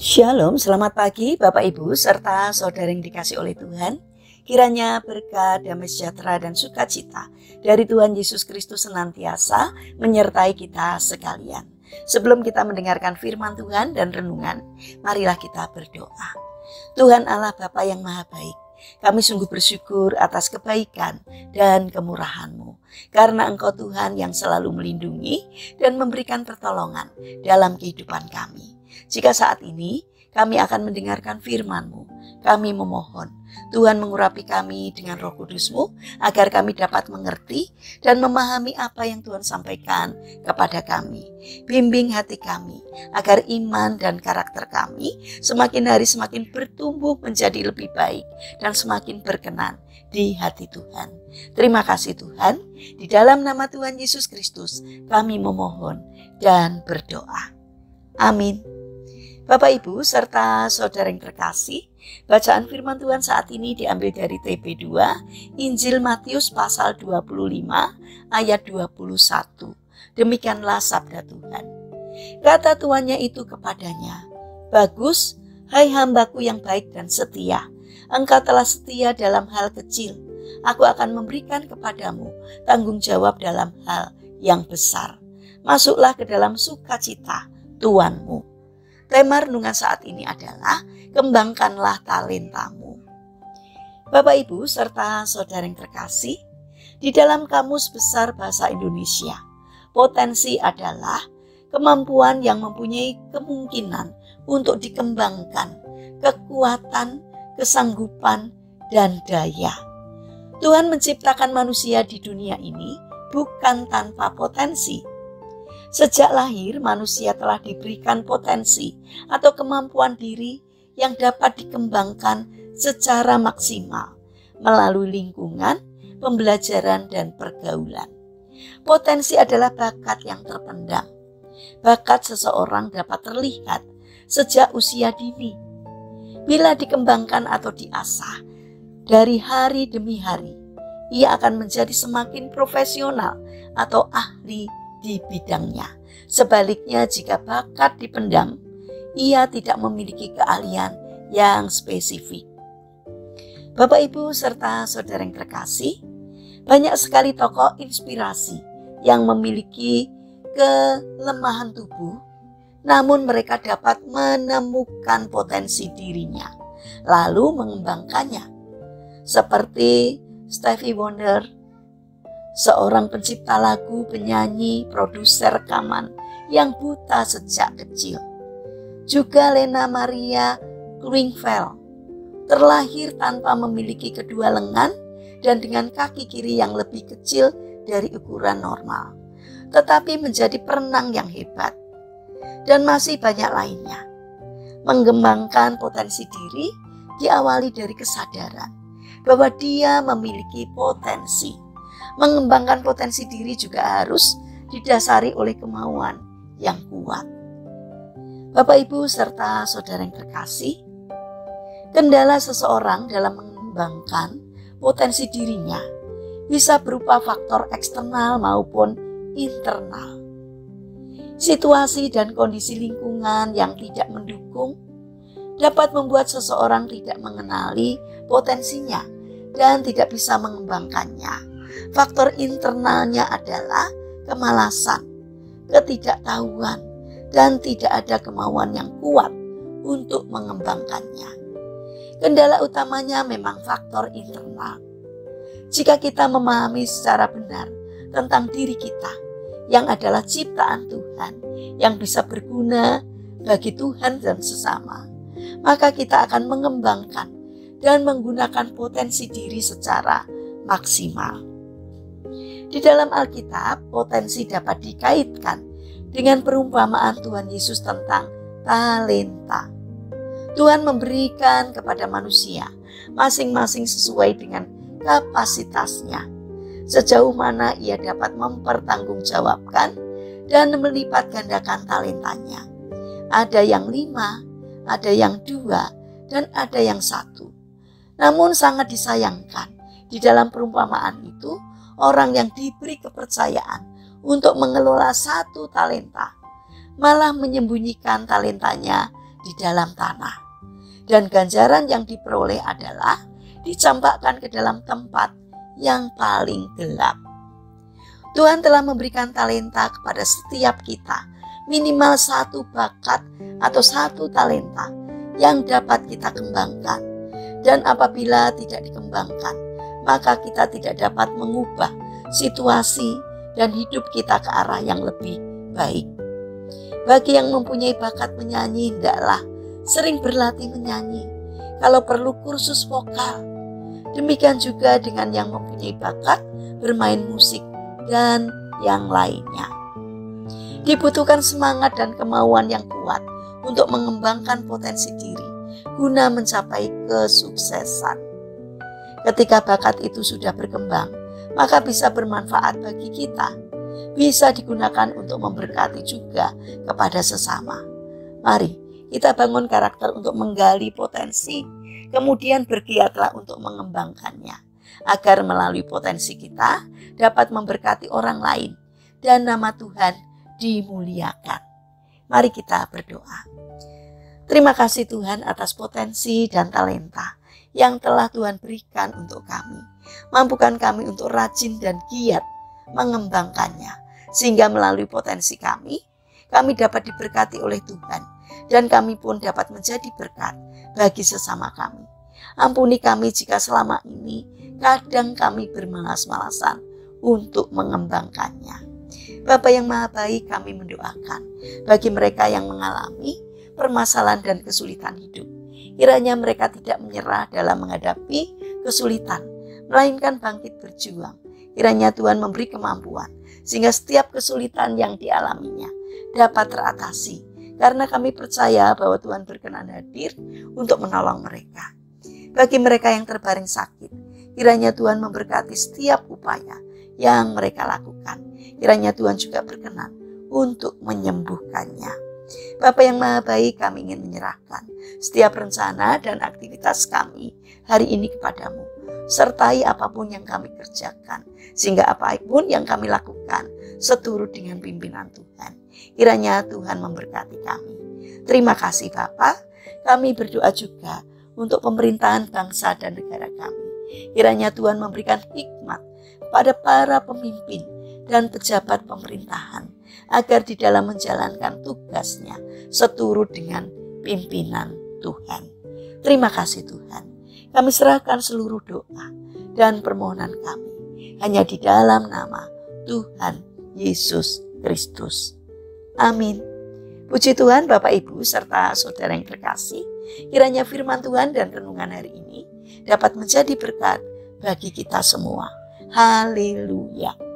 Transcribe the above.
Shalom, selamat pagi Bapak Ibu serta saudara yang dikasih oleh Tuhan. Kiranya berkat, damai sejahtera dan sukacita dari Tuhan Yesus Kristus senantiasa menyertai kita sekalian. Sebelum kita mendengarkan firman Tuhan dan renungan, marilah kita berdoa. Tuhan Allah Bapa yang Maha Baik, kami sungguh bersyukur atas kebaikan dan kemurahan-Mu. Karena Engkau Tuhan yang selalu melindungi dan memberikan pertolongan dalam kehidupan kami. Jika saat ini kami akan mendengarkan firman-Mu, kami memohon Tuhan mengurapi kami dengan Roh Kudus-Mu agar kami dapat mengerti dan memahami apa yang Tuhan sampaikan kepada kami. Bimbing hati kami agar iman dan karakter kami semakin hari semakin bertumbuh menjadi lebih baik dan semakin berkenan di hati Tuhan. Terima kasih Tuhan, di dalam nama Tuhan Yesus Kristus kami memohon dan berdoa. Amin. Bapak Ibu serta saudara yang terkasih, bacaan firman Tuhan saat ini diambil dari TP2 Injil Matius pasal 25 ayat 21. Demikianlah sabda Tuhan. Kata tuannya itu kepadanya, "Bagus, hai hambaku yang baik dan setia. Engkau telah setia dalam hal kecil. Aku akan memberikan kepadamu tanggung jawab dalam hal yang besar. Masuklah ke dalam sukacita Tuanmu." Tema renungan saat ini adalah kembangkanlah talentamu. Bapak Ibu serta saudara yang terkasih, di dalam Kamus Besar Bahasa Indonesia, potensi adalah kemampuan yang mempunyai kemungkinan untuk dikembangkan, kekuatan, kesanggupan, dan daya. Tuhan menciptakan manusia di dunia ini bukan tanpa potensi. Sejak lahir, manusia telah diberikan potensi atau kemampuan diri yang dapat dikembangkan secara maksimal melalui lingkungan, pembelajaran, dan pergaulan. Potensi adalah bakat yang terpendam. Bakat seseorang dapat terlihat sejak usia dini. Bila dikembangkan atau diasah dari hari demi hari, ia akan menjadi semakin profesional atau ahli di bidangnya. Sebaliknya, jika bakat dipendam, ia tidak memiliki keahlian yang spesifik. Bapak Ibu serta saudara yang terkasih, banyak sekali tokoh inspirasi yang memiliki kelemahan tubuh, namun mereka dapat menemukan potensi dirinya lalu mengembangkannya. Seperti Stevie Wonder, seorang pencipta lagu, penyanyi, produser rekaman yang buta sejak kecil. Juga Lena Maria Klingveld, terlahir tanpa memiliki kedua lengan dan dengan kaki kiri yang lebih kecil dari ukuran normal, tetapi menjadi perenang yang hebat. Dan masih banyak lainnya. Mengembangkan potensi diri diawali dari kesadaran bahwa dia memiliki potensi. Mengembangkan potensi diri juga harus didasari oleh kemauan yang kuat. Bapak Ibu serta saudara yang terkasih, kendala seseorang dalam mengembangkan potensi dirinya bisa berupa faktor eksternal maupun internal. Situasi dan kondisi lingkungan yang tidak mendukung dapat membuat seseorang tidak mengenali potensinya dan tidak bisa mengembangkannya. Faktor internalnya adalah kemalasan, ketidaktahuan, dan tidak ada kemauan yang kuat untuk mengembangkannya. Kendala utamanya memang faktor internal. Jika kita memahami secara benar tentang diri kita yang adalah ciptaan Tuhan, yang bisa berguna bagi Tuhan dan sesama, maka kita akan mengembangkan dan menggunakan potensi diri secara maksimal. Di dalam Alkitab, potensi dapat dikaitkan dengan perumpamaan Tuhan Yesus tentang talenta. Tuhan memberikan kepada manusia masing-masing sesuai dengan kapasitasnya, sejauh mana ia dapat mempertanggungjawabkan dan melipat gandakan talentanya. Ada yang 5, ada yang 2, dan ada yang 1. Namun sangat disayangkan, di dalam perumpamaan itu, orang yang diberi kepercayaan untuk mengelola 1 talenta malah menyembunyikan talentanya di dalam tanah. Dan ganjaran yang diperoleh adalah dicampakkan ke dalam tempat yang paling gelap. Tuhan telah memberikan talenta kepada setiap kita, minimal satu bakat atau satu talenta yang dapat kita kembangkan. Dan apabila tidak dikembangkan, maka kita tidak dapat mengubah situasi dan hidup kita ke arah yang lebih baik. Bagi yang mempunyai bakat menyanyi, hendaklah sering berlatih menyanyi. Kalau perlu kursus vokal. Demikian juga dengan yang mempunyai bakat bermain musik dan yang lainnya. Dibutuhkan semangat dan kemauan yang kuat untuk mengembangkan potensi diri guna mencapai kesuksesan. Ketika bakat itu sudah berkembang, maka bisa bermanfaat bagi kita, bisa digunakan untuk memberkati juga kepada sesama. Mari kita bangun karakter untuk menggali potensi, kemudian bergiatlah untuk mengembangkannya, agar melalui potensi kita dapat memberkati orang lain dan nama Tuhan dimuliakan. Mari kita berdoa. Terima kasih Tuhan atas potensi dan talenta yang telah Tuhan berikan untuk kami. Mampukan kami untuk rajin dan giat mengembangkannya, sehingga melalui potensi kami dapat diberkati oleh Tuhan, dan kami pun dapat menjadi berkat bagi sesama kami. Ampuni kami jika selama ini kadang kami bermalas-malasan untuk mengembangkannya. Bapa yang Maha Baik, kami mendoakan bagi mereka yang mengalami permasalahan dan kesulitan hidup. Kiranya mereka tidak menyerah dalam menghadapi kesulitan, melainkan bangkit berjuang. Kiranya Tuhan memberi kemampuan, sehingga setiap kesulitan yang dialaminya dapat teratasi. Karena kami percaya bahwa Tuhan berkenan hadir untuk menolong mereka. Bagi mereka yang terbaring sakit, kiranya Tuhan memberkati setiap upaya yang mereka lakukan. Kiranya Tuhan juga berkenan untuk menyembuhkannya. Bapa yang Maha Baik, kami ingin menyerahkan setiap rencana dan aktivitas kami hari ini kepadamu. Sertai apapun yang kami kerjakan, sehingga apapun yang kami lakukan seturut dengan pimpinan Tuhan. Kiranya Tuhan memberkati kami. Terima kasih Bapa. Kami berdoa juga untuk pemerintahan bangsa dan negara kami. Kiranya Tuhan memberikan hikmat pada para pemimpin dan pejabat pemerintahan, agar di dalam menjalankan tugasnya seturut dengan pimpinan Tuhan. Terima kasih Tuhan. Kami serahkan seluruh doa dan permohonan kami hanya di dalam nama Tuhan Yesus Kristus. Amin. Puji Tuhan Bapak Ibu serta saudara yang terkasih. Kiranya firman Tuhan dan renungan hari ini dapat menjadi berkat bagi kita semua. Haleluya.